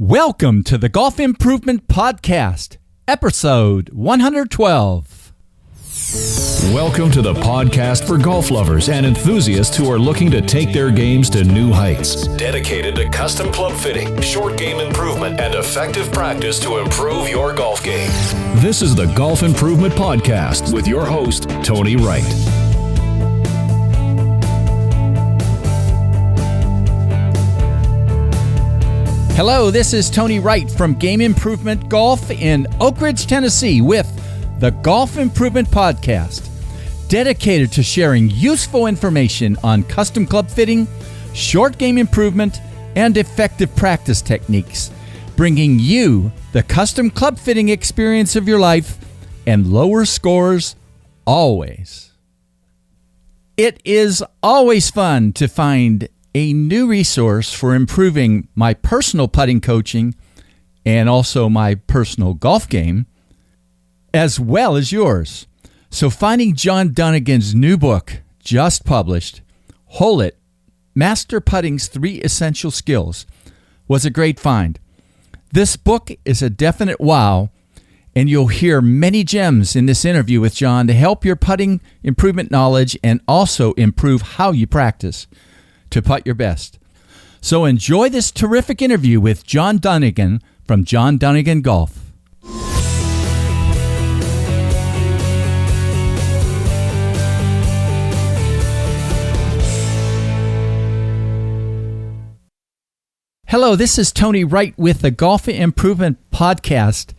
Welcome to the Golf Improvement Podcast, episode 112. Welcome to the podcast for golf lovers and enthusiasts who are looking to take their games to new heights. Dedicated to custom club fitting, short game improvement, and effective practice to improve your golf game. This is the Golf Improvement Podcast with your host, Tony Wright. Hello, this is Tony Wright from Game Improvement Golf in Oak Ridge, Tennessee with the Golf Improvement Podcast, dedicated to sharing useful information on custom club fitting, short game improvement, and effective practice techniques, bringing you the custom club fitting experience of your life and lower scores always. It is always fun to find a new resource for improving my personal putting coaching and also my personal golf game, as well as yours. So finding John Dunigan's new book, just published, Hole It, Master Putting's 3 Essential Skills, was a great find. This book is a definite wow, and you'll hear many gems in this interview with John to help your putting improvement knowledge and also improve how you practice to putt your best. So enjoy this terrific interview with John Dunigan from John Dunigan Golf. Hello, this is Tony Wright with the Golf Improvement Podcast.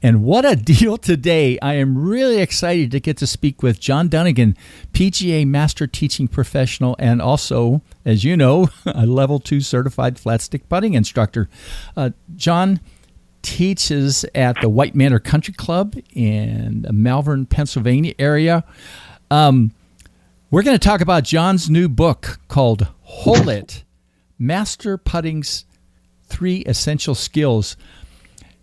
And what a deal today. I am really excited to get to speak with John Dunigan, PGA Master Teaching Professional, and also, as you know, a Level 2 Certified Flat Stick Putting Instructor. John teaches at the White Manor Country Club in the Malvern, Pennsylvania area. We're going to talk about John's new book called Hole It, Master Putting's 3 Essential Skills.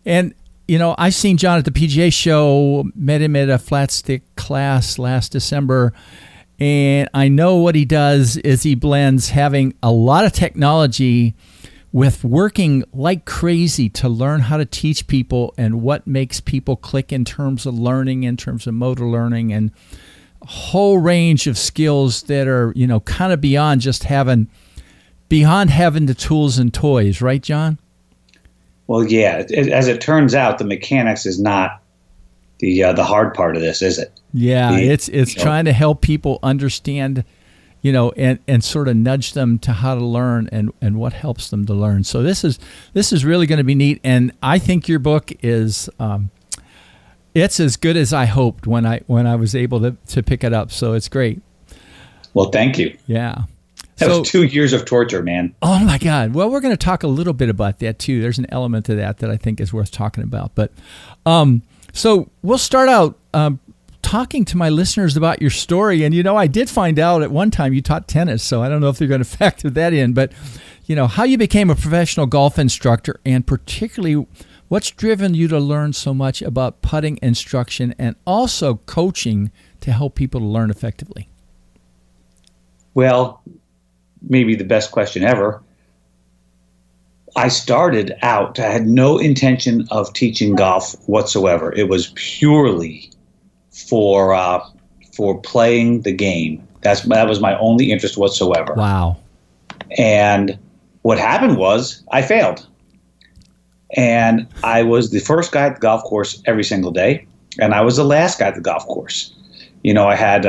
And you know, I seen John at the PGA show, met him at a flat stick class last December, and I know what he does is he blends having a lot of technology with working like crazy to learn how to teach people and what makes people click in terms of learning, in terms of motor learning, and a whole range of skills that are, you know, kind of beyond having the tools and toys, right, John? Well, yeah. As it turns out, the mechanics is not the hard part of this, is it? Yeah, it's trying to help people understand, you know, and sort of nudge them to how to learn and what helps them to learn. So this is really going to be neat, and I think your book is it's as good as I hoped when I was able to pick it up. So it's great. Well, thank you. Yeah. That was 2 years of torture, man. Oh, my God. Well, we're going to talk a little bit about that, too. There's an element to that I think is worth talking about. But so we'll start out talking to my listeners about your story. And, you know, I did find out at one time you taught tennis, so I don't know if they're going to factor that in. But, you know, how you became a professional golf instructor and particularly what's driven you to learn so much about putting instruction and also coaching to help people to learn effectively. Well, maybe the best question ever. I started out, I had no intention of teaching golf whatsoever. It was purely for playing the game. That was my only interest whatsoever. Wow. And what happened was I failed. And I was the first guy at the golf course every single day, and I was the last guy at the golf course. You know, I had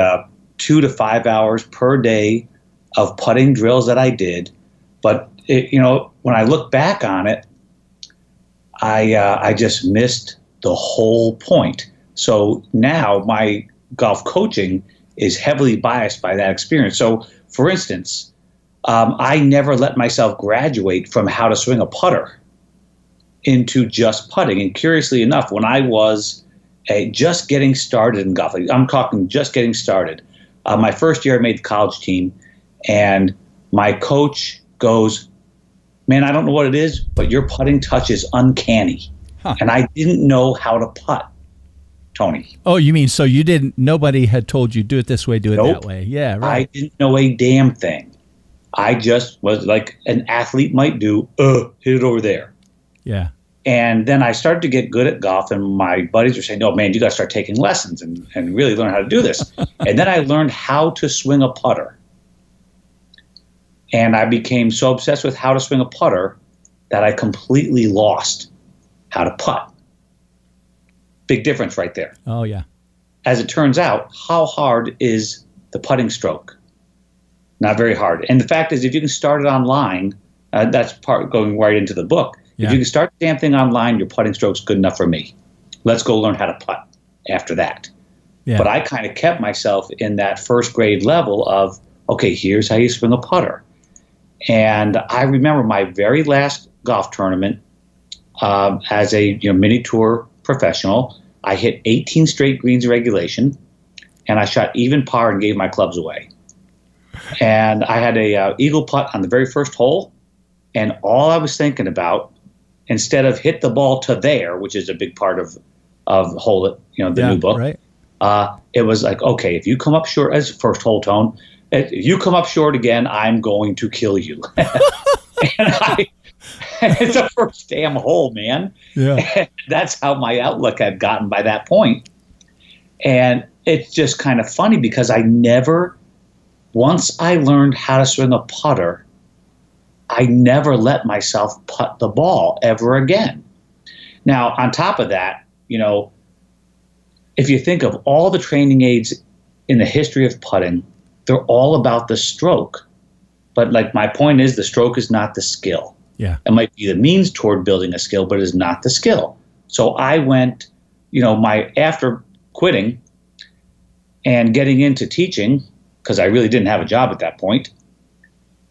2 to 5 hours per day of putting drills that I did, but when I look back on it, I just missed the whole point. So now my golf coaching is heavily biased by that experience. So, for instance, I never let myself graduate from how to swing a putter into just putting. And curiously enough, when I was just getting started in golf, I'm talking just getting started, my first year I made the college team. And my coach goes, man, I don't know what it is, but your putting touch is uncanny. Huh. And I didn't know how to putt, Tony. Oh, you mean so nobody had told you do it this way, do it that way. Yeah, right. I didn't know a damn thing. I just was like an athlete might do, hit it over there. Yeah. And then I started to get good at golf, and my buddies were saying, "Oh man, you got to start taking lessons and really learn how to do this." And then I learned how to swing a putter. And I became so obsessed with how to swing a putter that I completely lost how to putt. Big difference right there. Oh, yeah. As it turns out, how hard is the putting stroke? Not very hard. And the fact is, if you can start it online, that's part going right into the book. Yeah. If you can start the damn thing online, your putting stroke's good enough for me. Let's go learn how to putt after that. Yeah. But I kind of kept myself in that first grade level of, okay, here's how you swing a putter. And I remember my very last golf tournament as a mini tour professional. I hit 18 straight greens in regulation, and I shot even par and gave my clubs away. And I had a eagle putt on the very first hole, and all I was thinking about, instead of hit the ball to there, which is a big part of hole, the new book, right. It was like, okay, if you come up short, as first hole tone, if you come up short again, I'm going to kill you. And it's the first damn hole, man. Yeah. That's how my outlook had gotten by that point. And it's just kind of funny because once I learned how to swing a putter, I never let myself putt the ball ever again. Now, on top of that, if you think of all the training aids in the history of putting, they're all about the stroke. But like my point is, the stroke is not the skill. Yeah. It might be the means toward building a skill, but it is not the skill. So I went, after quitting and getting into teaching, because I really didn't have a job at that point.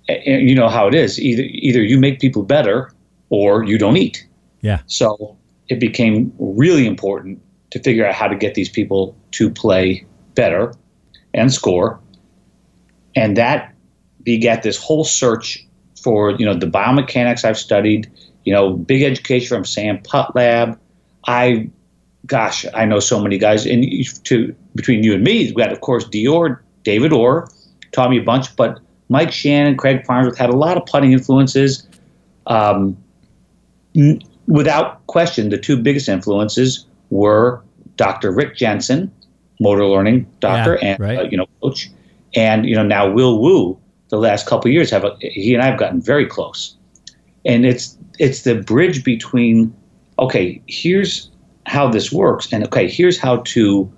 And you know how it is. Either you make people better or you don't eat. Yeah. So it became really important to figure out how to get these people to play better and score. And that begat this whole search for, the biomechanics I've studied, big education from Sam Putt Lab. I know so many guys. And between you and me, we had, of course, David Orr taught me a bunch, but Mike Shannon, Craig Farnsworth had a lot of putting influences. Without question, the two biggest influences were Dr. Rick Jensen, motor learning doctor, coach, and now Will Wu. The last couple of years, he and I have gotten very close, and it's the bridge between, okay, here's how this works, and okay, here's how to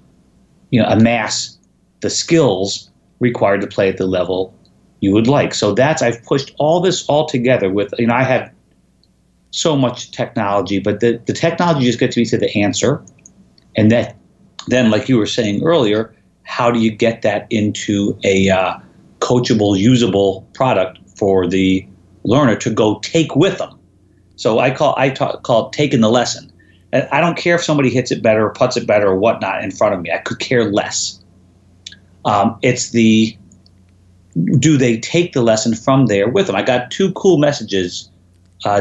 amass the skills required to play at the level you would like. So I've pushed all this all together with, I have so much technology, but the technology just gets me to the answer. And then, like you were saying earlier, how do you get that into a coachable, usable product for the learner to go take with them? So I call it taking the lesson. And I don't care if somebody hits it better or puts it better or whatnot in front of me. I could care less. It's do they take the lesson from there with them? I got 2 cool messages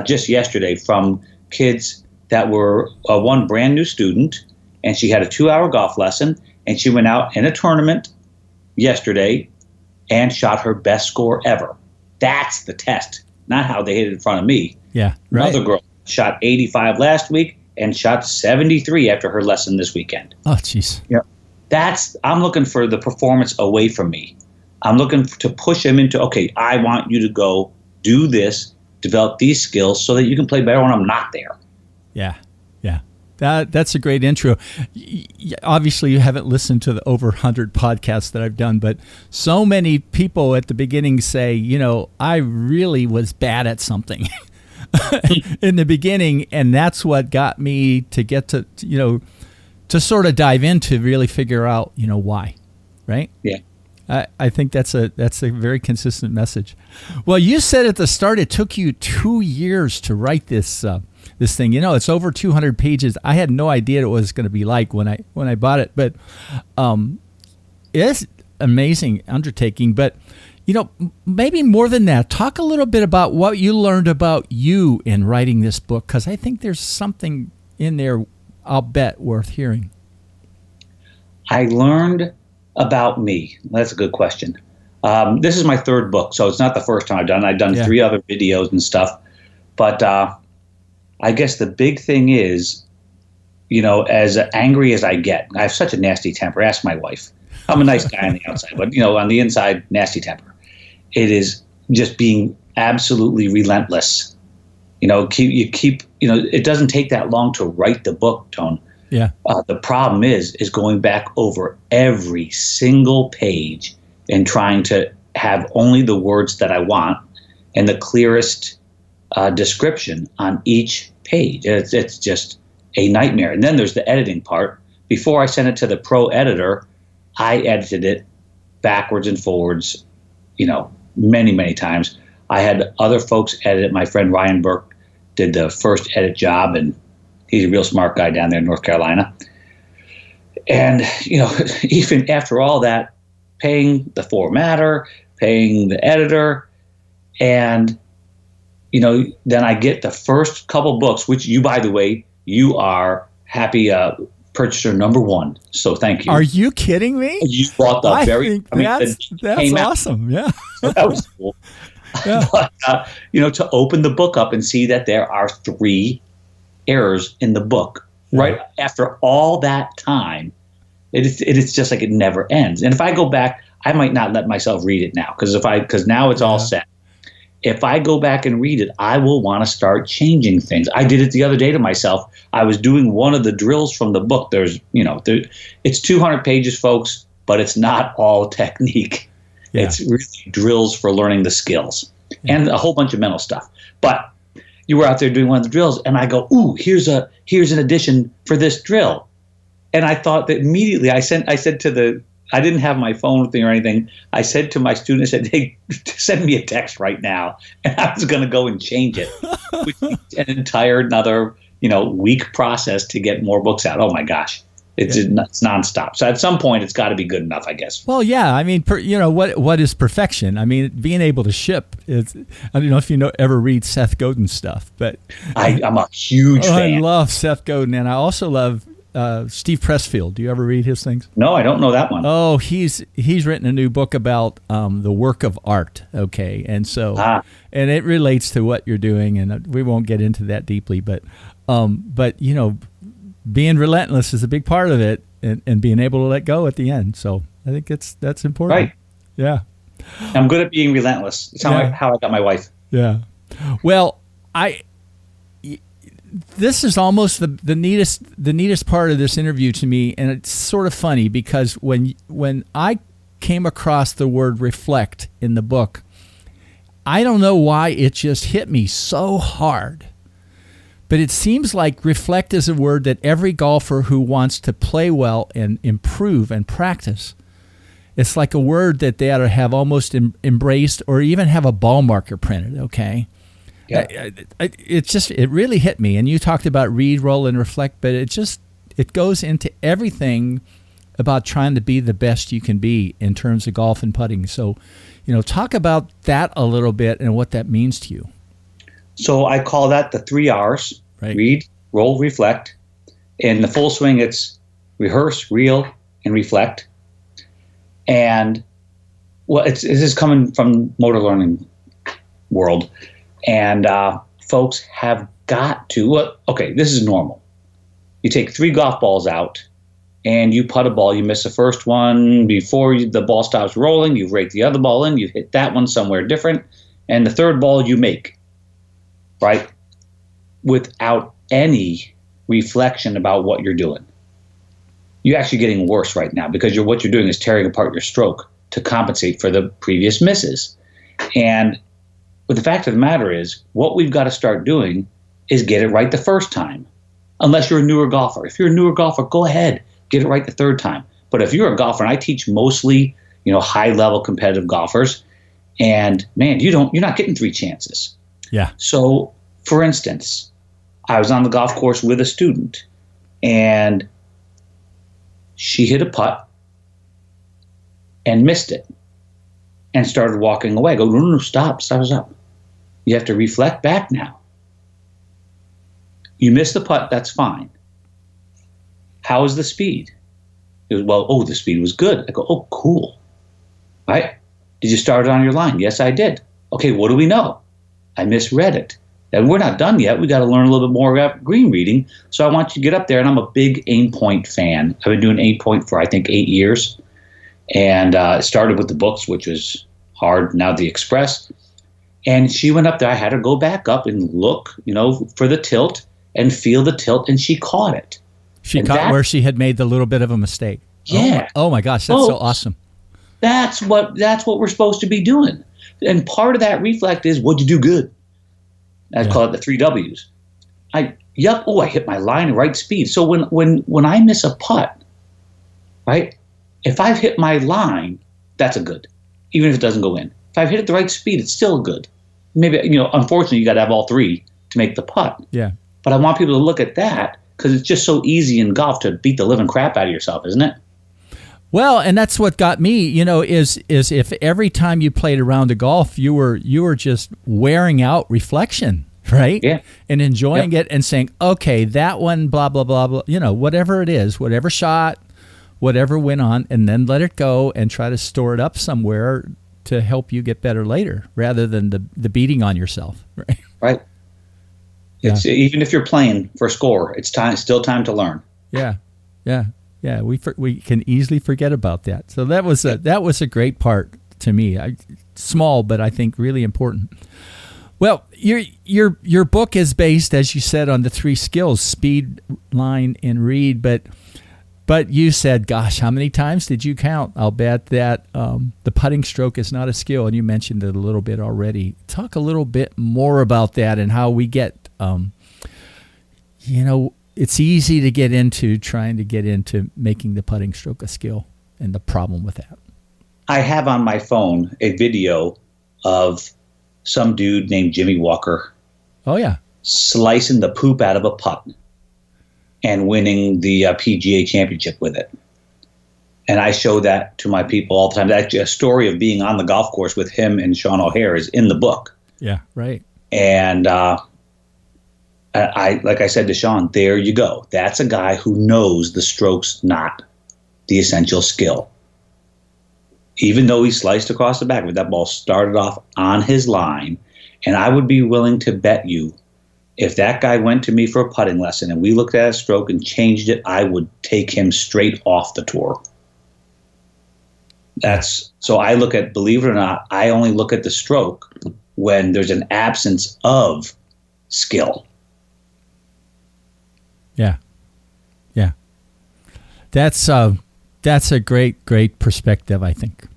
just yesterday from kids that were one brand new student, and she had a 2-hour golf lesson, and she went out in a tournament yesterday and shot her best score ever. That's the test, not how they hit it in front of me. Yeah, right. Another girl shot 85 last week and shot 73 after her lesson this weekend. Oh, jeez. Yeah. I'm looking for the performance away from me. I'm looking to push them into, okay, I want you to go do this, develop these skills so that you can play better when I'm not there. Yeah, yeah. That's a great intro. Obviously, you haven't listened to the over 100 podcasts that I've done, but so many people at the beginning say, I really was bad at something in the beginning, and that's what got me to get to sort of dive into really figure out, why, right? Yeah. I think that's a very consistent message. Well, you said at the start it took you 2 years to write this thing. It's over 200 pages. I had no idea what it was going to be like when I bought it, but it's amazing undertaking. But maybe more than that, talk a little bit about what you learned about you in writing this book, because I think there's something in there, I'll bet, worth hearing. I learned about me. That's a good question. This is my 3rd book, so it's not the first time I've done it. I've done 3 other videos and stuff. But I I guess the big thing is, as angry as I get, I have such a nasty temper. Ask my wife. I'm a nice guy on the outside, but on the inside, nasty temper. It is just being absolutely relentless. It doesn't take that long to write the book, Tone. Yeah. The problem is going back over every single page and trying to have only the words that I want and the clearest description on each page. It's just a nightmare. And then there's the editing part. Before I sent it to the pro editor, I edited it backwards and forwards, many, many times. I had other folks edit it. My friend Ryan Burke did the first edit job, and he's a real smart guy down there in North Carolina. And, even after all that, paying the formatter, paying the editor, and, then I get the first couple books, which you, by the way, you are happy purchaser number one. So thank you. Are you kidding me? You bought that's awesome. Yeah. So that was cool. Yeah. But, to open the book up and see that there are 3 errors in the book, right after all that time, it is just like it never ends. And if I go back, I might not let myself read it now because now it's all set. If I go back and read it, I will want to start changing things. I did it the other day to myself. I was doing one of the drills from the book. It's 200 pages, folks, but it's not all technique. Yeah. It's really drills for learning the skills and a whole bunch of mental stuff. But you were out there doing one of the drills, and I go, "Ooh, here's an addition for this drill." And I thought that immediately I said to I didn't have my phone with me or anything. I said to my student, I said, "Hey, send me a text right now." And I was going to go and change it, which is an entire another, week process to get more books out. Oh my gosh. It's nonstop. So at some point, it's got to be good enough, I guess. Well, yeah. I mean, what is perfection? I mean, being able to ship is. I don't know if you ever read Seth Godin's stuff, but I'm a huge fan. I love Seth Godin, and I also love Steve Pressfield. Do you ever read his things? No, I don't know that one. Oh, he's written a new book about the work of art. Okay, and so and it relates to what you're doing, and we won't get into that deeply, but being relentless is a big part of it, and being able to let go at the end. So I think that's important. Right. Yeah. I'm good at being relentless. It's how I got my wife. Yeah. Well, this is almost the neatest part of this interview to me, and it's sort of funny because when I came across the word reflect in the book, I don't know why it just hit me so hard. But it seems like reflect is a word that every golfer who wants to play well and improve and practice, it's like a word that they ought to have almost embraced or even have a ball marker printed, okay? Yeah. It really hit me. And you talked about read, roll, and reflect, but it goes into everything about trying to be the best you can be in terms of golf and putting. So, talk about that a little bit and what that means to you. So I call that the 3 R's, right? Read, roll, reflect. In the full swing, it's rehearse, reel, and reflect. And this is coming from motor learning world. And folks have got to, this is normal. You take 3 golf balls out and you putt a ball. You miss the first one before the ball stops rolling. You rake the other ball in. You hit that one somewhere different. And the third ball you make. Right? Without any reflection about what you're doing. You're actually getting worse right now because what you're doing is tearing apart your stroke to compensate for the previous misses. But the fact of the matter is, what we've got to start doing is get it right the first time. Unless you're a newer golfer. If you're a newer golfer, go ahead, get it right the third time. But if you're a golfer, and I teach mostly, high-level competitive golfers, and man, you're not getting 3 chances. Yeah. So, for instance, I was on the golf course with a student, and she hit a putt and missed it and started walking away. I go, no, stop. You have to reflect back now. You missed the putt, that's fine. How is the speed? It was, the speed was good. I go, oh, cool. Right? Did you start it on your line? Yes, I did. Okay, what do we know? I misread it. And we're not done yet. We got to learn a little bit more about green reading. So I want you to get up there. And I'm a big aim point fan. I've been doing aim point for, I think, 8 years. And it started with the books, which was hard. Now the Express. And she went up there. I had her go back up and look, for the tilt and feel the tilt. And she caught it. She caught where she had made the little bit of a mistake. Yeah. Oh my gosh, that's so awesome. That's what we're supposed to be doing. And part of that reflect is, what'd you do good? I call it the 3 W's. I hit my line at right speed. So when I miss a putt, right? If I've hit my line, that's a good, even if it doesn't go in. If I've hit it the right speed, it's still good. Maybe, unfortunately, you got to have all 3 to make the putt. Yeah. But I want people to look at that because it's just so easy in golf to beat the living crap out of yourself, isn't it? Well, and that's what got me, is if every time you played a round of golf, you were just wearing out reflection, right? Yeah. And enjoying it and saying, okay, that one, blah, blah, blah, blah, whatever it is, whatever shot, whatever went on, and then let it go and try to store it up somewhere to help you get better later, rather than the beating on yourself, right? Right. It's even if you're playing for a score, it's still time to learn. Yeah. Yeah. Yeah, we can easily forget about that. So that was a great part to me. Small, but I think really important. Well, your book is based, as you said, on the 3 skills: speed, line, and read. But you said, gosh, how many times did you count? I'll bet that the putting stroke is not a skill, and you mentioned it a little bit already. Talk a little bit more about that and how we get, it's easy to get into making the putting stroke a skill, and the problem with that. I have on my phone a video of some dude named Jimmy Walker. Oh, yeah. Slicing the poop out of a putt and winning the PGA championship with it. And I show that to my people all the time. Actually, a story of being on the golf course with him and Sean O'Hare is in the book. Yeah, right. And like I said to Sean, there you go. That's a guy who knows the stroke's not the essential skill. Even though he sliced across the back, but that ball started off on his line. And I would be willing to bet you, if that guy went to me for a putting lesson and we looked at a stroke and changed it, I would take him straight off the tour. So I look at, believe it or not, I only look at the stroke when there's an absence of skill. Yeah. Yeah. That's a great perspective, I think.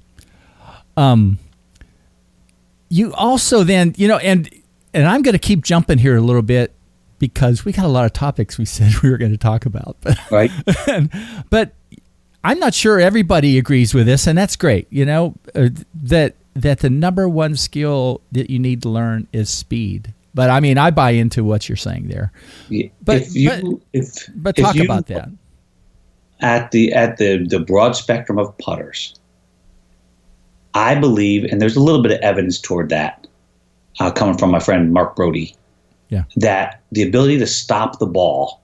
You also then, and I'm going to keep jumping here a little bit because we got a lot of topics we said we were going to talk about. Right. But I'm not sure everybody agrees with this, and that's great. That the number one skill that you need to learn is speed. But I mean, I buy into what you're saying there. But talk about that. At the broad spectrum of putters, I believe, and there's a little bit of evidence toward that, coming from my friend Mark Brody, that the ability to stop the ball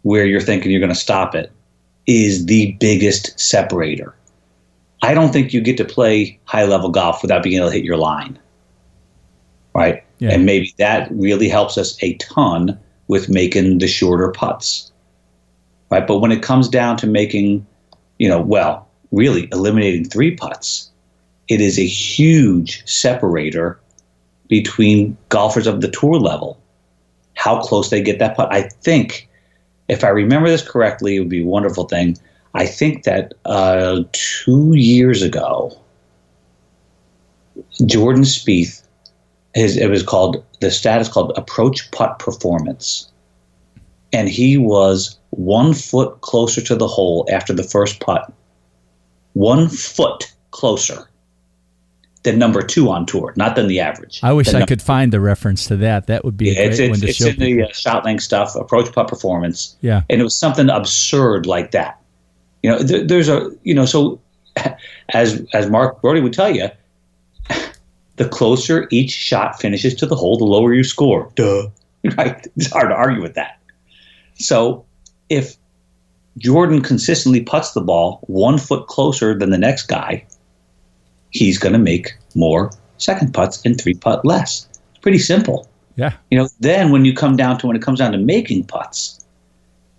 where you're thinking you're going to stop it is the biggest separator. I don't think you get to play high-level golf without being able to hit your line, right? Yeah. And maybe that really helps us a ton with making the shorter putts, right? But when it comes down to making, really eliminating 3 putts, it is a huge separator between golfers of the tour level, how close they get that putt. I think, if I remember this correctly, it would be a wonderful thing. I think that 2 years ago, Jordan Spieth, the status called approach putt performance. And he was 1 foot closer to the hole after the first putt. 1 foot closer than number 2 on tour, not than the average. I wish I could find the reference to that. That would be a great one to show. It's in the shot length stuff, approach putt performance. Yeah. And it was something absurd like that. So as Mark Brody would tell you, the closer each shot finishes to the hole, the lower you score. Duh. Right? It's hard to argue with that. So if Jordan consistently putts the ball 1 foot closer than the next guy, he's going to make more second putts and 3 putt less. It's pretty simple. Yeah. Then when it comes down to making putts,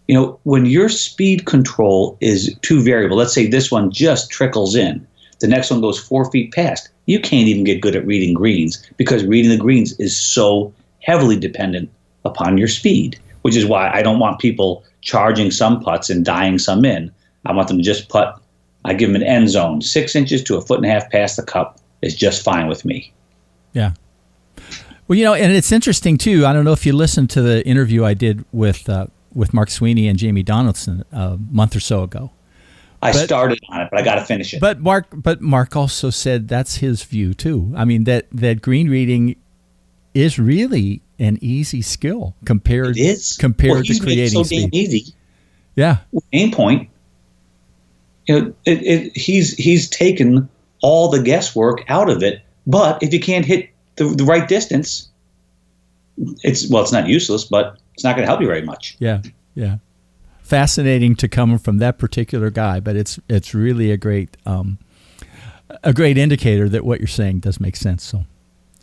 when your speed control is too variable, let's say this one just trickles in, the next one goes 4 feet past, you can't even get good at reading greens because reading the greens is so heavily dependent upon your speed, which is why I don't want people charging some putts and dying some in. I want them to just putt. I give them an end zone. 6 inches to 1.5 feet past the cup is just fine with me. Yeah. Well, and it's interesting too. I don't know if you listened to the interview I did with Mark Sweeney and Jamie Donaldson a month or so ago. I started on it, but I got to finish it. But Mark also said that's his view too. I mean that green reading is really an easy skill compared to creating so speed. Damn easy. Yeah. Aim point. He's taken all the guesswork out of it. But if you can't hit the right distance, it's not useless, but it's not going to help you very much. Yeah. Yeah. Fascinating to come from that particular guy, but it's really a great indicator that what you're saying does make sense. So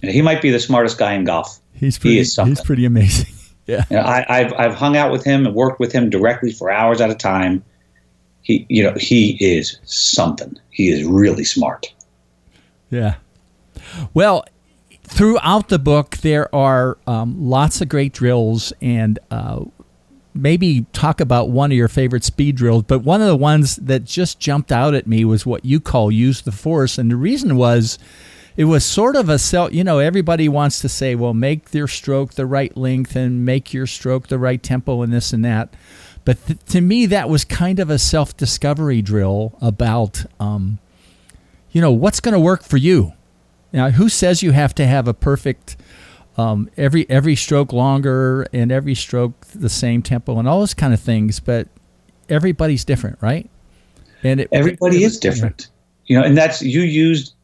he might be the smartest guy in golf. He's pretty amazing. Yeah, I've hung out with him and worked with him directly for hours at a time. He is something. He is really smart. Yeah. Well, throughout the book there are lots of great drills and. Maybe talk about one of your favorite speed drills, but one of the ones that just jumped out at me was what you call use the force. And the reason was it was sort of everybody wants to say, well, make your stroke the right length and make your stroke the right tempo and this and that. But to me, that was kind of a self-discovery drill about, what's going to work for you. Now, who says you have to have a perfect every stroke longer and every stroke the same tempo and all those kind of things, but everybody's different, right? And everybody is different, and that's, you used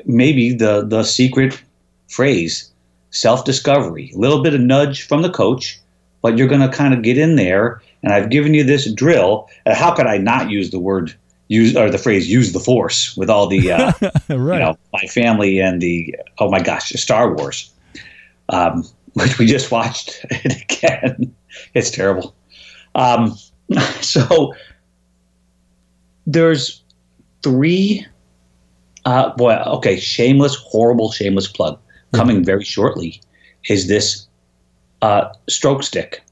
maybe the secret phrase, self-discovery, a little bit of nudge from the coach, but you're going to kind of get in there. And I've given you this drill. How could I not use the phrase use the force with all the, right. My family and Star Wars. Which we just watched it again. It's terrible. So there's 3. Horrible shameless plug coming very shortly is this stroke stick,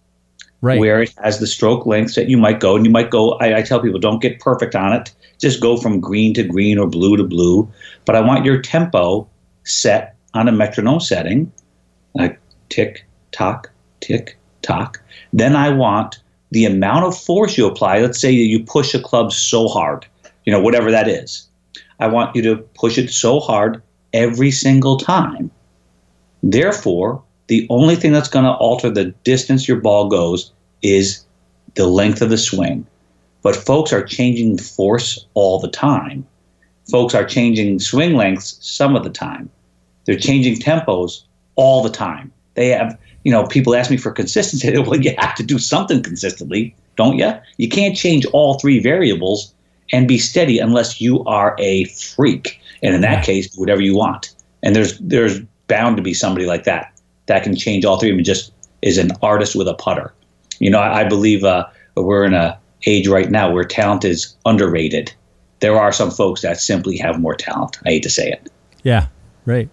right? Where it has the stroke lengths that you might go, and you might go. I tell people, don't get perfect on it. Just go from green to green or blue to blue. But I want your tempo set on a metronome setting. Tick, tock, tick, tock. Then I want the amount of force you apply. Let's say you push a club so hard, whatever that is. I want you to push it so hard every single time. Therefore, the only thing that's going to alter the distance your ball goes is the length of the swing. But folks are changing force all the time. Folks are changing swing lengths some of the time. They're changing tempos all the time. They have, people ask me for consistency. Well, you have to do something consistently, don't you? You can't change all 3 variables and be steady unless you are a freak. And in that case, do whatever you want. And there's bound to be somebody like that can change all 3 of them, just is an artist with a putter. I believe we're in an age right now where talent is underrated. There are some folks that simply have more talent. I hate to say it. Yeah, right.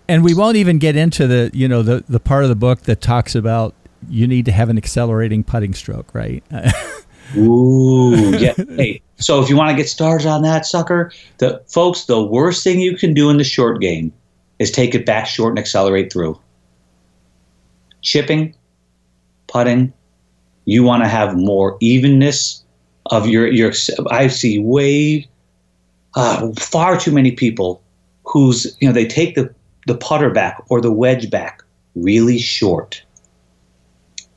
And we won't even get into the part of the book that talks about you need to have an accelerating putting stroke, right? Ooh, yeah. Hey, so if you want to get started on that sucker, the worst thing you can do in the short game is take it back short and accelerate through. Chipping, putting, you want to have more evenness of your. I see far too many people who's they take the putter back or the wedge back really short.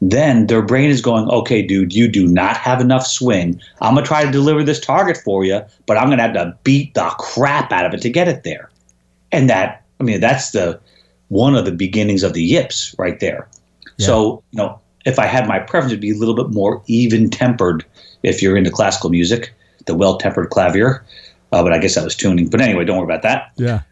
Then their brain is going, okay, dude, you do not have enough swing. I'm going to try to deliver this target for you, but I'm going to have to beat the crap out of it to get it there. And that's one of the beginnings of the yips right there. Yeah. So, if I had my preference, it'd be a little bit more even-tempered if you're into classical music, the well-tempered clavier. But I guess that was tuning. But anyway, don't worry about that. Yeah.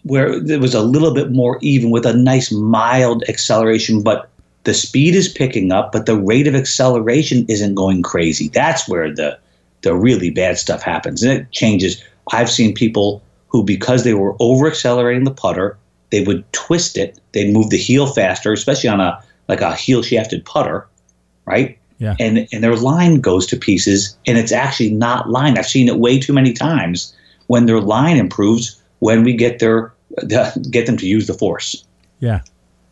where it was a little bit more even with a nice mild acceleration, but the speed is picking up, but the rate of acceleration isn't going crazy. That's where the really bad stuff happens. And it changes. I've seen people who, because they were over accelerating the putter, they would twist it. They'd move the heel faster, especially on a heel shafted putter, right? Yeah. And their line goes to pieces, and it's actually not line. I've seen it way too many times when their line improves when we get them to use the force. Yeah.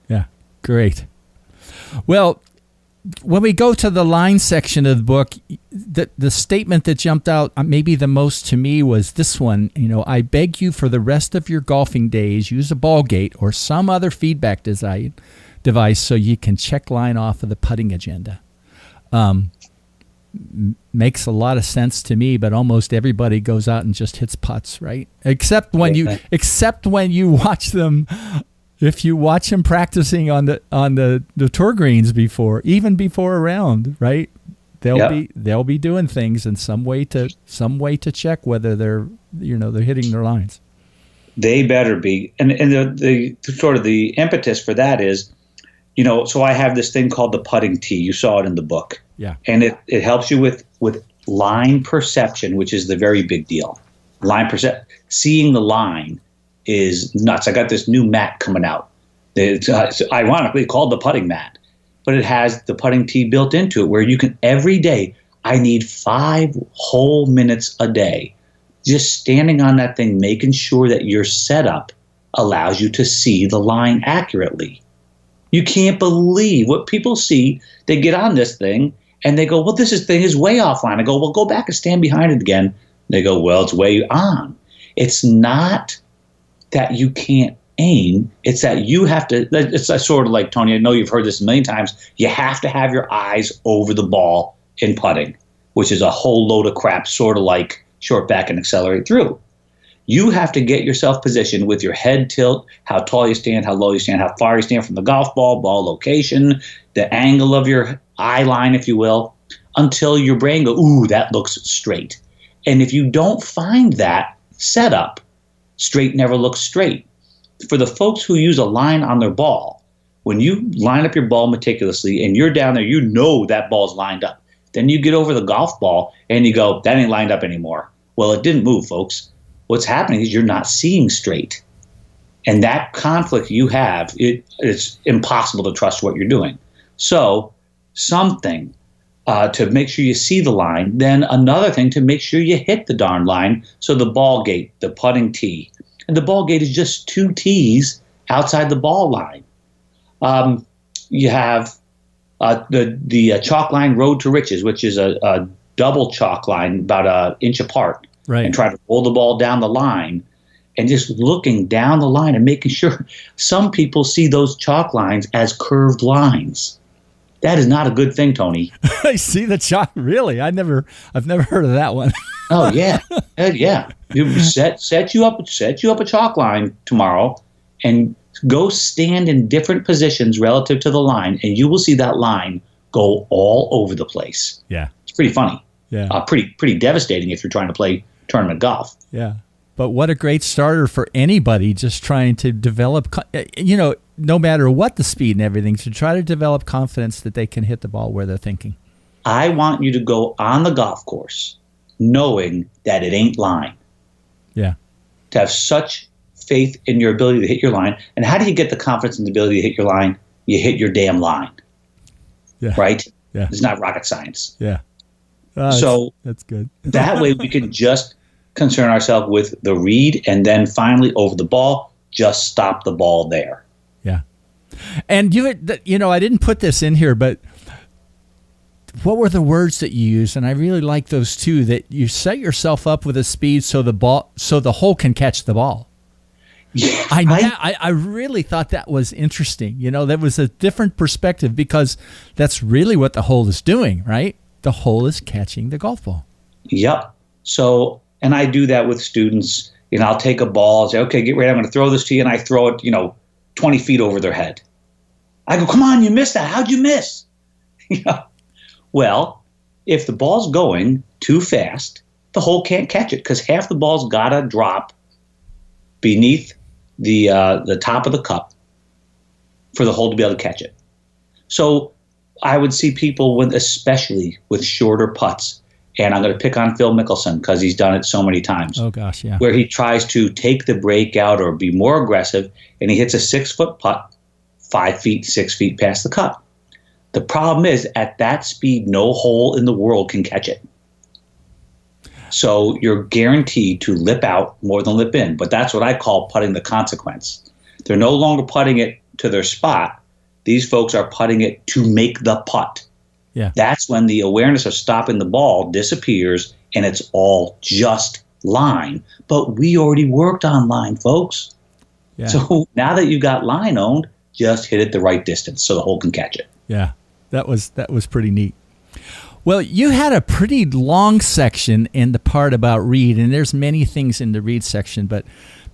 Yeah. Great. Well, when we go to the line section of the book, the statement that jumped out maybe the most to me was this one. I beg you for the rest of your golfing days, use a ball gate or some other feedback device so you can check line off of the putting agenda. Makes a lot of sense to me, but almost everybody goes out and just hits putts, right? Except when you watch them. If you watch them practicing on the tour greens before a round, right? They'll be doing things in some way to check whether they're hitting their lines. They better be. And the sort of the impetus for that is, so I have this thing called the putting tee. You saw it in the book. Yeah. And it helps you with line perception, which is the very big deal. Seeing the line is nuts. I got this new mat coming out. It's ironically called the putting mat, but it has the putting tee built into it where you can every day. I need 5 whole minutes a day just standing on that thing, making sure that your setup allows you to see the line accurately. You can't believe what people see. They get on this thing and they go, well, thing is way offline. I go, well, go back and stand behind it again. They go, well, it's way on. It's not that you can't aim. It's that you have to, it's sort of like, Tony, I know you've heard this a million times. You have to have your eyes over the ball in putting, which is a whole load of crap, sort of like short back and accelerate through. You have to get yourself positioned with your head tilt, how tall you stand, how low you stand, how far you stand from the golf ball location, the angle of your eye line, if you will, until your brain goes, ooh, that looks straight. And if you don't find that setup, straight never looks straight. For the folks who use a line on their ball, when you line up your ball meticulously and you're down there, that ball's lined up. Then you get over the golf ball and you go, that ain't lined up anymore. Well, it didn't move, folks. What's happening is you're not seeing straight. And that conflict you have, it's impossible to trust what you're doing. So something to make sure you see the line, then another thing to make sure you hit the darn line. So the ball gate, the putting tee, and the ball gate is just 2 tees outside the ball line. You have the chalk line road to riches, which is a double chalk line about an inch apart, right? And try to roll the ball down the line, and just looking down the line and making sure. Some people see those chalk lines as curved lines. That is not a good thing, Tony. I see the chalk. Really? I've never heard of that one. Oh yeah, yeah. You set you up a chalk line tomorrow, and go stand in different positions relative to the line, and you will see that line go all over the place. Yeah, it's pretty funny. Yeah, pretty devastating if you're trying to play tournament golf. Yeah, but what a great starter for anybody just trying to develop. No matter what the speed and everything, to try to develop confidence that they can hit the ball where they're thinking. I want you to go on the golf course knowing that it ain't line. Yeah. To have such faith in your ability to hit your line. And how do you get the confidence in the ability to hit your line? You hit your damn line. Yeah. Right? Yeah. It's not rocket science. Yeah. So that's good. That way we can just concern ourselves with the read, and then finally over the ball, just stop the ball there. Yeah. And I didn't put this in here, but what were the words that you used? And I really like those too, that you set yourself up with a speed so the hole can catch the ball. Yeah, I really thought that was interesting. That was a different perspective, because that's really what the hole is doing, right? The hole is catching the golf ball. Yep. So, and I do that with students. I'll take a ball and say, okay, get ready. I'm going to throw this to you. And I throw it, 20 feet over their head. I go, come on, you missed that. How'd you miss? Well, if the ball's going too fast, the hole can't catch it, because half the ball's got to drop beneath the top of the cup for the hole to be able to catch it. So I would see people especially with shorter putts, and I'm going to pick on Phil Mickelson because he's done it so many times. Oh gosh, yeah. Where he tries to take the break out or be more aggressive, and he hits a 6-foot putt 5 feet, 6 feet past the cup. The problem is, at that speed, no hole in the world can catch it. So you're guaranteed to lip out more than lip in. But that's what I call putting the consequence. They're no longer putting it to their spot. These folks are putting it to make the putt. Yeah. That's when the awareness of stopping the ball disappears and it's all just line. But we already worked on line, folks. Yeah. So now that you got line owned, just hit it the right distance so the hole can catch it. Yeah, that was pretty neat. Well, you had a pretty long section in the part about read, and there's many things in the read section, but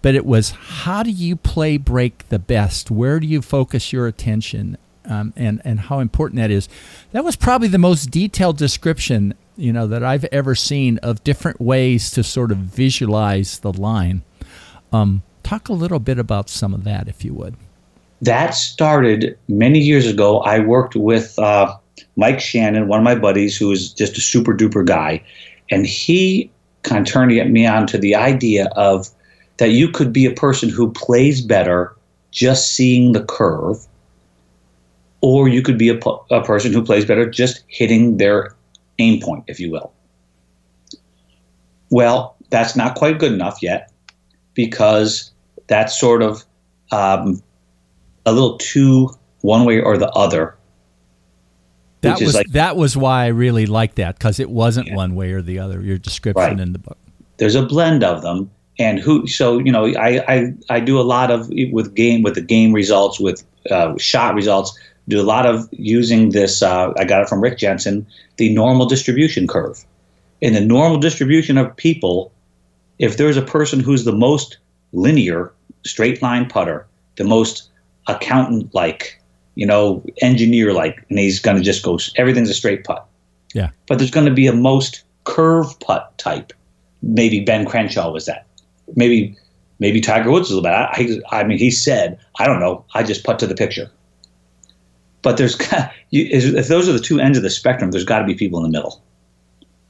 it was, how do you play break the best? Where do you focus your attention, and how important that is? That was probably the most detailed description, that I've ever seen of different ways to sort of visualize the line. Talk a little bit about some of that, if you would. That started many years ago. I worked with Mike Shannon, one of my buddies, who is just a super duper guy. And he kind of turned me on to the idea of that you could be a person who plays better just seeing the curve, or you could be a person who plays better just hitting their aim point, if you will. Well, that's not quite good enough yet, because that's sort of a little too one way or the other. That was why I really liked that, because it wasn't one way or the other. Your description in the book. There's a blend of them, and I do a lot of with the game results, with shot results. Do a lot of using this. I got it from Rick Jensen, the normal distribution curve. In the normal distribution of people, if there's a person who's the most linear straight line putter, the most accountant-like, engineer-like, and he's going to just go, everything's a straight putt. Yeah. But there's going to be a most curve putt type. Maybe Ben Crenshaw was that. Maybe Tiger Woods was a little bit. I mean, he said, I don't know, I just putt to the picture. But if those are the two ends of the spectrum, there's got to be people in the middle.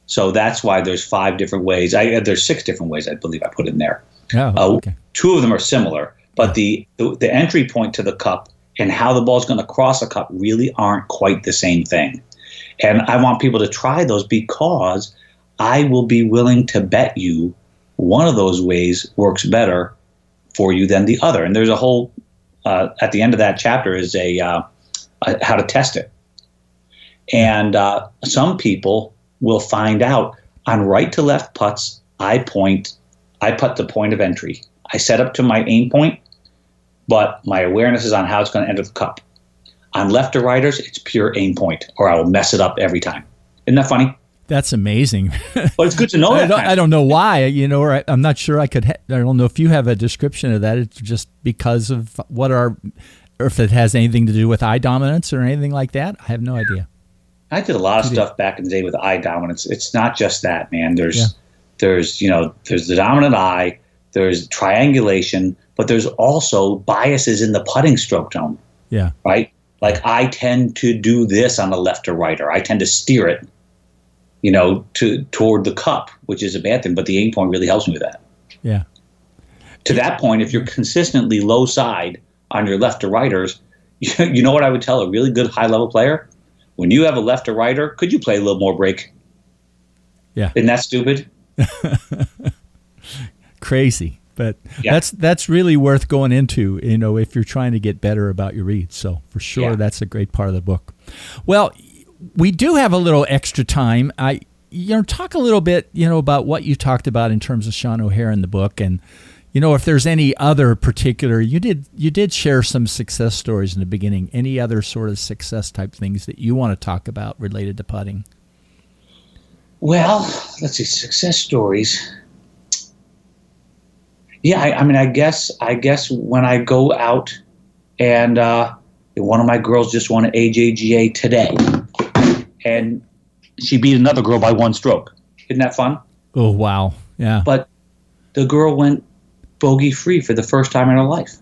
So that's why there's 5 different ways. There's 6 different ways, I believe I put in there. Oh, okay. 2 of them are similar, but the entry point to the cup and how the ball's going to cross a cup really aren't quite the same thing. And I want people to try those, because I will be willing to bet you one of those ways works better for you than the other. And there's a whole, at the end of that chapter is how to test it. And some people will find out on right to left putts, I putt the point of entry. I set up to my aim point, but my awareness is on how it's going to enter the cup. On left to righters, it's pure aim point, or I will mess it up every time. Isn't that funny? That's amazing. But it's good to know that. I don't know why, or I'm not sure I could. I don't know if you have a description of that. It's just because of or if it has anything to do with eye dominance or anything like that. I have no idea. I did a lot of stuff back in the day with eye dominance. It's not just that, man. There's the dominant eye, there's triangulation, but there's also biases in the putting stroke tone. Yeah. Right? Like I tend to do this on the left or right, or I tend to steer it, toward the cup, which is a bad thing, but the aim point really helps me with that. Yeah. To that point, if you're consistently low side on your left to righters, you know what I would tell a really good high level player? When you have a left to righter, could you play a little more break? Yeah. Isn't that stupid? Crazy. But that's really worth going into, if you're trying to get better about your reads. So for sure, that's a great part of the book. Well, we do have a little extra time. Talk a little bit, about what you talked about in terms of Sean O'Hare in the book, and if there's any other particular, you did share some success stories in the beginning. Any other sort of success type things that you want to talk about related to putting? Well, let's see, success stories. Yeah, I guess when I go out and one of my girls just won an AJGA today, and she beat another girl by 1 stroke. Isn't that fun? Oh, wow. Yeah. But the girl went bogey-free for the first time in her life.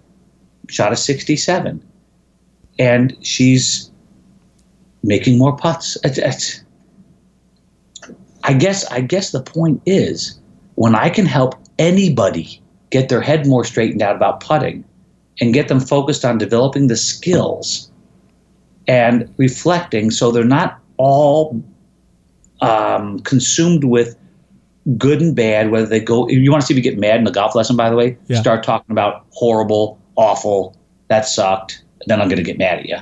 Shot a 67. And she's making more putts. I guess the point is, when I can help anybody get their head more straightened out about putting and get them focused on developing the skills and reflecting so they're not all consumed with good and bad, whether they go, you want to see me get mad in a golf lesson, by the way, start talking about horrible, awful, that sucked, then I'm going to get mad at you.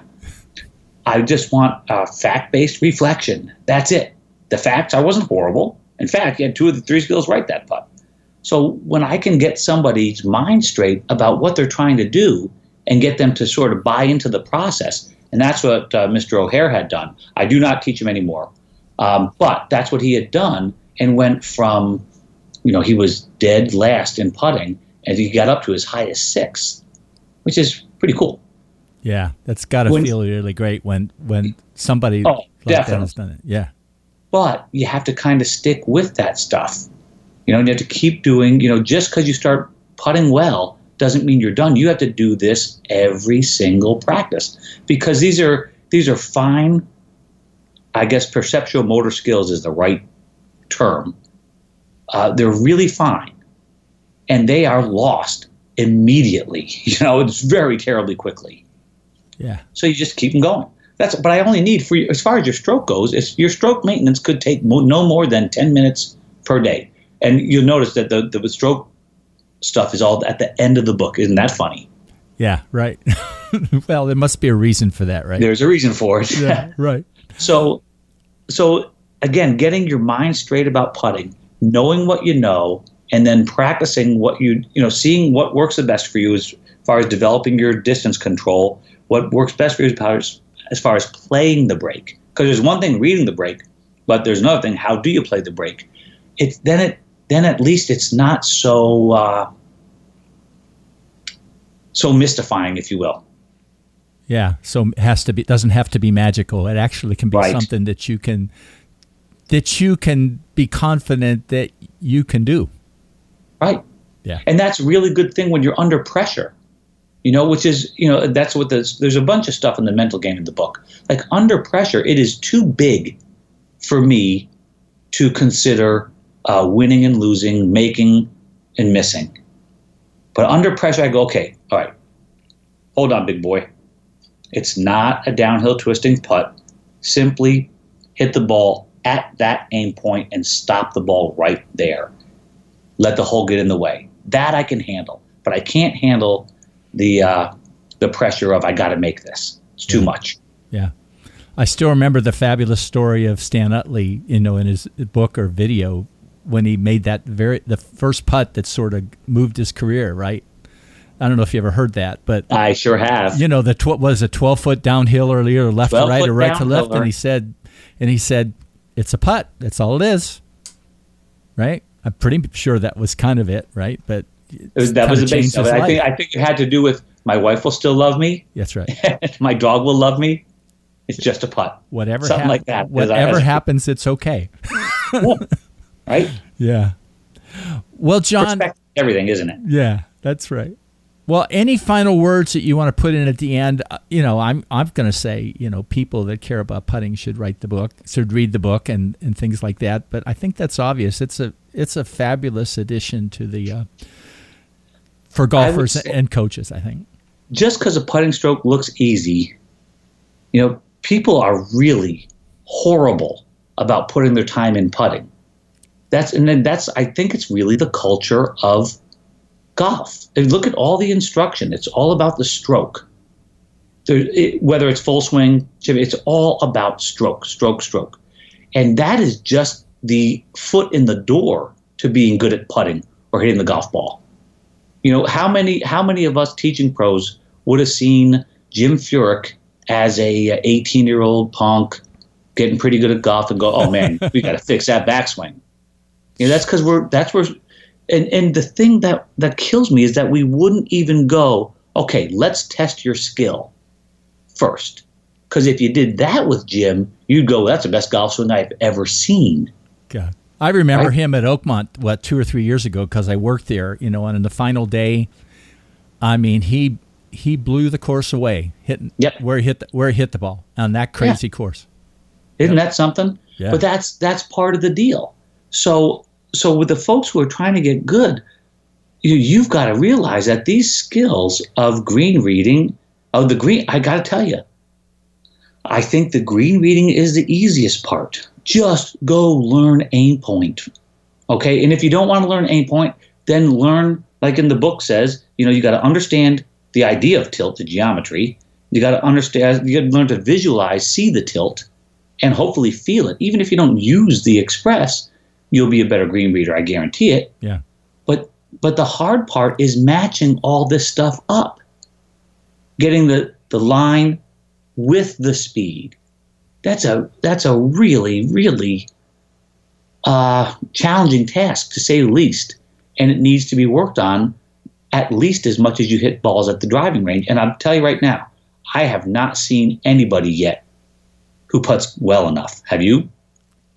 I just want fact-based reflection. That's it. The facts, I wasn't horrible. In fact, you had 2 of the 3 skills right that putt. So when I can get somebody's mind straight about what they're trying to do and get them to sort of buy into the process, and that's what Mr. O'Hare had done. I do not teach him anymore. But that's what he had done, and went from, he was dead last in putting, and he got up to as high as 6th, which is pretty cool. Yeah, that's got to feel really great when somebody like that has done it. Yeah. But you have to kind of stick with that stuff. You have to keep doing, just because you start putting well doesn't mean you're done. You have to do this every single practice, because these are fine, I guess perceptual motor skills is the right term. They're really fine, and they are lost immediately. It's very terribly quickly. Yeah. So you just keep them going. But I only need for you, as far as your stroke goes, your stroke maintenance could take no more than 10 minutes per day. And you'll notice that the stroke stuff is all at the end of the book. Isn't that funny? Yeah, right. Well, there must be a reason for that, right? There's a reason for it. Yeah, right. So again, getting your mind straight about putting, knowing what you know, and then practicing what seeing what works the best for you as far as developing your distance control, what works best for you as far as playing the break. Because there's one thing reading the break, but there's another thing, how do you play the break? Then at least it's not so mystifying, if you will. Yeah, so it doesn't have to be magical. It actually can be something that you can be confident that you can do. Right. Yeah. And that's a really good thing when you're under pressure. Which is, that's what there's a bunch of stuff in the mental game in the book. Like under pressure, it is too big for me to consider winning and losing, making and missing. But under pressure, I go, okay, all right, hold on, big boy. It's not a downhill twisting putt. Simply hit the ball at that aim point and stop the ball right there. Let the hole get in the way. That I can handle, but I can't handle the pressure of I got to make this. It's too much. Yeah. I still remember the fabulous story of Stan Utley, in his book or video, when he made the first putt that sort of moved his career, right? I don't know if you ever heard that, but I sure have. Was a 12-foot downhill earlier, left to right or right to left, and he said, it's a putt. That's all it is, right? I'm pretty sure that was kind of it, right? But that was the base of it. I think it had to do with my wife will still love me. That's right. My dog will love me. It's just a putt. Something like that. Whatever happens, it's okay. Yeah. Right? Yeah. Well, John, respect everything, isn't it? Yeah, that's right. Well, any final words that you want to put in at the end? I'm going to say, people that care about putting should read the book and things like that. But I think that's obvious. It's a fabulous addition to the for golfers and coaches, I think. Just because a putting stroke looks easy, people are really horrible about putting their time in putting. I think it's really the culture of golf. And look at all the instruction. It's all about the stroke. Whether it's full swing, it's all about stroke. And that is just the foot in the door to being good at putting or hitting the golf ball. How many of us teaching pros would have seen Jim Furyk as a 18-year-old punk getting pretty good at golf and go, oh man, we got to fix that backswing. That's because and the thing that kills me is that we wouldn't even go, okay, let's test your skill first. Because if you did that with Jim, you'd go, that's the best golf swing I've ever seen. God. I remember him at Oakmont, 2 or 3 years ago, because I worked there, and in the final day, I mean, he blew the course away, where he hit the ball on that crazy course. Isn't that something? Yeah. But that's part of the deal. So with the folks who are trying to get good, you've got to realize that these skills of green reading, I got to tell you, I think the green reading is the easiest part. Just go learn aim point. Okay? And if you don't want to learn aim point, then learn, like in the book says, you got to understand the idea of tilt, the geometry. You got to learn to visualize, see the tilt, and hopefully feel it. Even if you don't use the express, you'll be a better green reader, I guarantee it. Yeah. But the hard part is matching all this stuff up. Getting the line with the speed. That's a really, really challenging task, to say the least. And it needs to be worked on at least as much as you hit balls at the driving range. And I'll tell you right now, I have not seen anybody yet who putts well enough. Have you?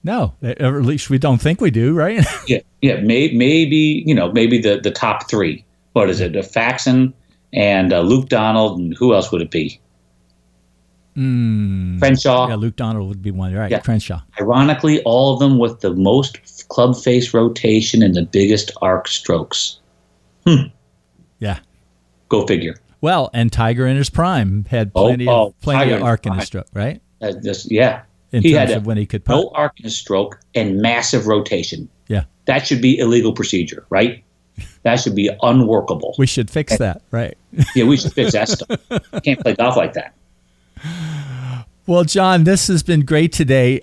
No, or at least we don't think we do, right? Yeah. Maybe the top three. What is it? Faxon and Luke Donald, and who else would it be? Crenshaw. Yeah, Luke Donald would be one. Right, yeah. Crenshaw. Ironically, all of them with the most club face rotation and the biggest arc strokes. Yeah. Go figure. Well, and Tiger in his prime had plenty of arc in his stroke, right? In terms of when he could putt. No arc in his stroke and massive rotation. Yeah. That should be illegal procedure, right? That should be unworkable. We should fix that, right? Yeah, we should fix that stuff. You can't play golf like that. Well, John, this has been great today.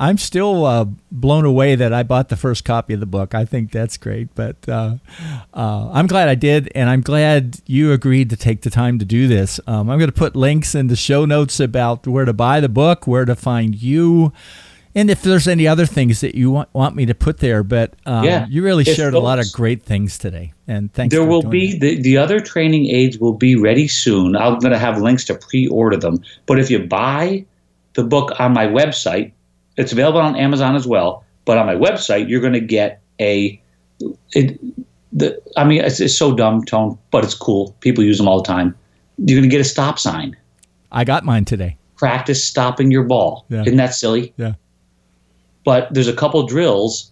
I'm still blown away that I bought the first copy of the book. I think that's great, but I'm glad I did, and I'm glad you agreed to take the time to do this. I'm going to put links in the show notes about where to buy the book, where to find you, and if there's any other things that you want me to put there. But you really shared a lot of great things today, and thanks. There will be the other training aids will be ready soon. I'm going to have links to pre-order them. But if you buy the book on my website, it's available on Amazon as well. But on my website, you're going to get it's so dumb, Tone, but it's cool. People use them all the time. You're going to get a stop sign. I got mine today. Practice stopping your ball. Yeah. Isn't that silly? Yeah. But there's a couple drills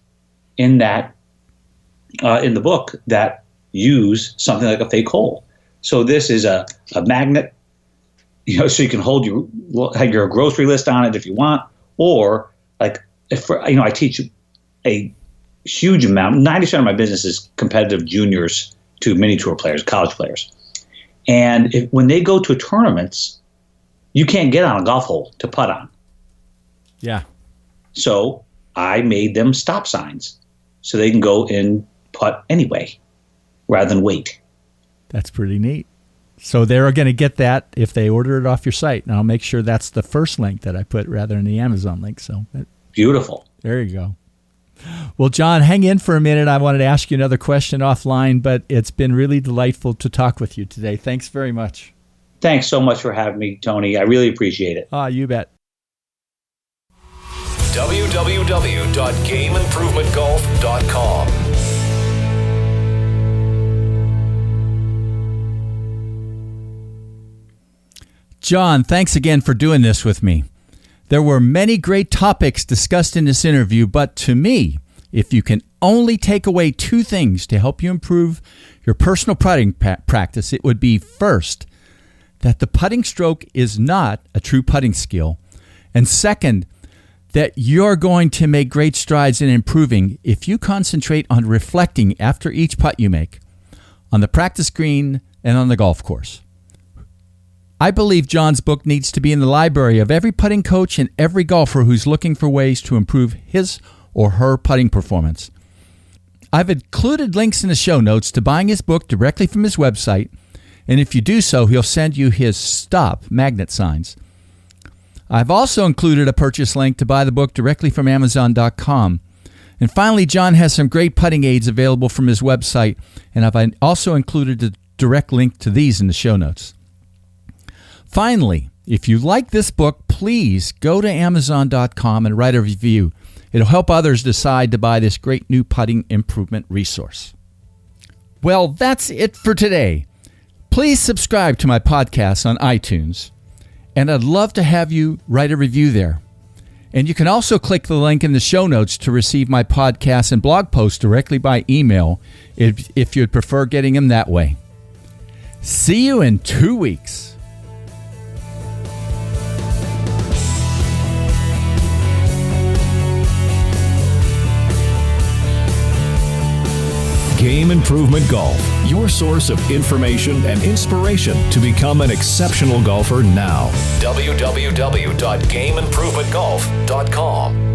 in that in the book that use something like a fake hole. So this is a magnet, so you can hold your grocery list on it if you want, or I teach a huge amount. 90% of my business is competitive juniors to mini tour players, college players, and when they go to tournaments, you can't get on a golf hole to putt on. Yeah. So I made them stop signs so they can go and putt anyway rather than wait. That's pretty neat. So they're going to get that if they order it off your site. And I'll make sure that's the first link that I put rather than the Amazon link. So beautiful. There you go. Well, John, hang in for a minute. I wanted to ask you another question offline, but it's been really delightful to talk with you today. Thanks very much. Thanks so much for having me, Tony. I really appreciate it. You bet. www.gameimprovementgolf.com. John, thanks again for doing this with me. There were many great topics discussed in this interview, but to me, if you can only take away two things to help you improve your personal putting practice, it would be first, that the putting stroke is not a true putting skill, and second, that you're going to make great strides in improving if you concentrate on reflecting after each putt you make, on the practice green and on the golf course. I believe John's book needs to be in the library of every putting coach and every golfer who's looking for ways to improve his or her putting performance. I've included links in the show notes to buying his book directly from his website, and if you do so, he'll send you his stop magnet signs. I've also included a purchase link to buy the book directly from Amazon.com. And finally, John has some great putting aids available from his website, and I've also included a direct link to these in the show notes. Finally, if you like this book, please go to Amazon.com and write a review. It'll help others decide to buy this great new putting improvement resource. Well, that's it for today. Please subscribe to my podcast on iTunes, and I'd love to have you write a review there. And you can also click the link in the show notes to receive my podcasts and blog posts directly by email if you'd prefer getting them that way. See you in 2 weeks. Game Improvement Golf, your source of information and inspiration to become an exceptional golfer now. www.gameimprovementgolf.com